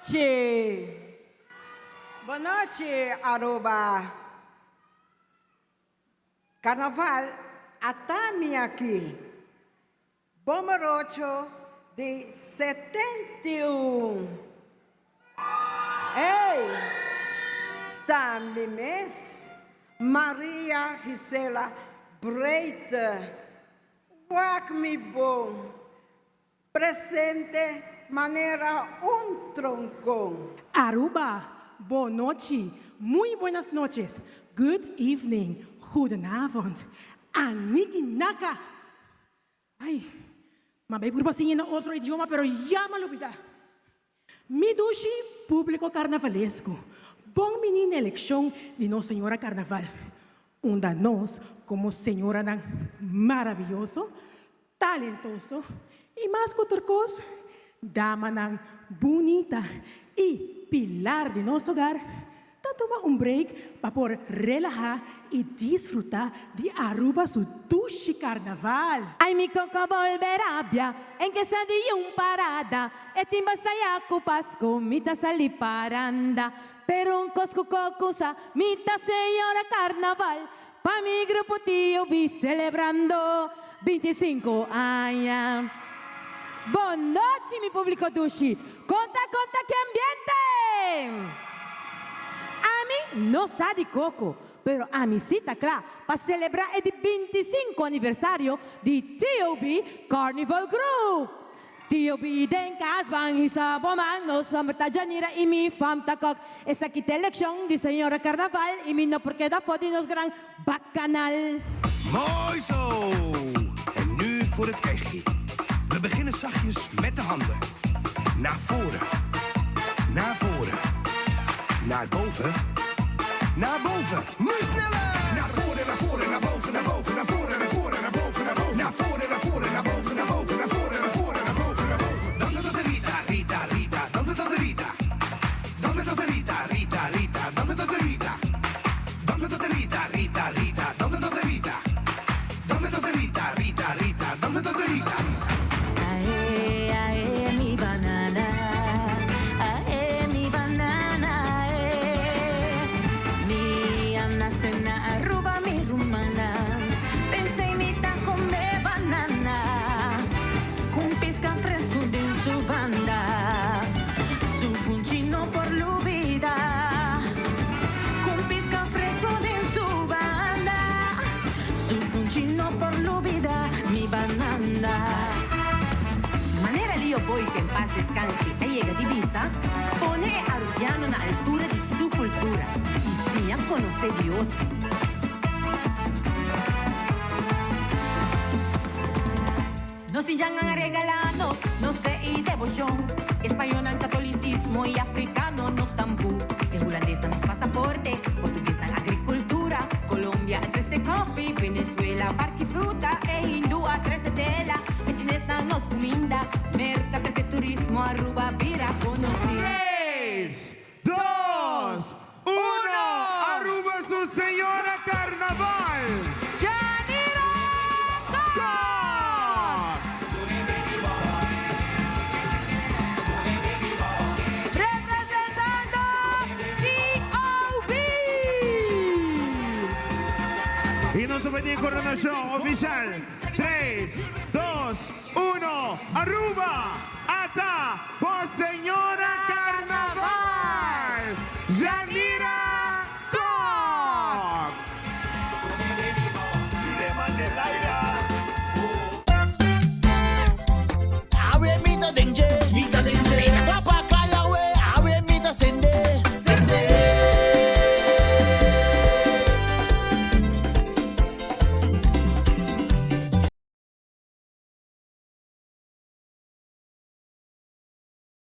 noche. Buenas noches, Aruba. Carnaval atami aqui. Bomorocho de 71. Ei, também mês, Maria Gisela Breita, wak me bom, presente maneira troncón. Aruba, boa noite, muy buenas noches, good evening, goedenavond, Aniki Naka. Ay, mabay por pasingin na otro idioma pero ya malupita. Mi dushi público carnavalesco, bom menina eleição de Nossa Senhora Carnaval. Onda nós, como senhora ng maravilhoso, talentoso e mais que outra coisa, dama ng bonita e pilar de nosso hogar, tomar break para por relajar e desfrutar de Aruba su dushi carnaval. Ay, mi coco volverabia, en que se di un parada, e timba staya Pasco, mita sali paranda, pero un cosco cocusa, mita señora carnaval, pa mi grupo tío vi celebrando 25 años. Buon noche, mi público dushi, conta, que ambiente! A mí no sa di coco, pero a mi cita cla para celebrar el 25 aniversario de T.O.B. Carnival Group. T.O.B. den kasbang isa boman no samta janira y mi famta kok. Esa quita elección de señora Carnaval y mi no porque da foto nos gran bacchanal. Mooi zo! En nu voor het kegje. We beginnen zachtjes met de handen. Naar voren. Naar voren. Naar boven. Naar boven. Nu sneller! Naar voren, naar voren, naar boven, naar boven, naar voren, naar voren, naar boven, naar boven. Naar voren, naar voren, naar boven, naar boven, naar voren, naar voren, naar boven, naar boven. Dan met dat de Rita, Rita, Rita. Dan met dat de Rita. Dan met dat de Rita, Rita, Rita. Dan met dat de Rita. Dan met dat de Rita, Rita, Rita. Dan met dat de Rita. Dan met dat de Rita, Rita, Rita. Dan met dat de Rita. Ae, ae, mi banana. Ae, mi banana. Mi nace na Aruba, mi rumana. Pensé imita come banana. Con pesca fresco de su banda. Su puncino por lubida. Con pesca fresco de su banda. Su puncino por lubida, mi banana. Manera lío poi che in paz descansi e llega divisa, pone a Rubiano na altura di su cultura y sia conoce di otro. Nos enseñan a regalarnos, nos fe y devoción, español, catolicismo y africano nos tambú, el holandés nos pasaporte, portugués en agricultura, Colombia a 13 coffee, Venezuela barco y fruta, e hindú a 13 tela, e chinés nos comida, merca 13 turismo, Aruba vira conocida. 3, 2, 1, Aruba su señora Carnaval. ¡Janiro! Representando T.O.B. Y nuestro pequeño coronación oficial. 3, 2, 1, Aruba. Ata por señora Carnaval.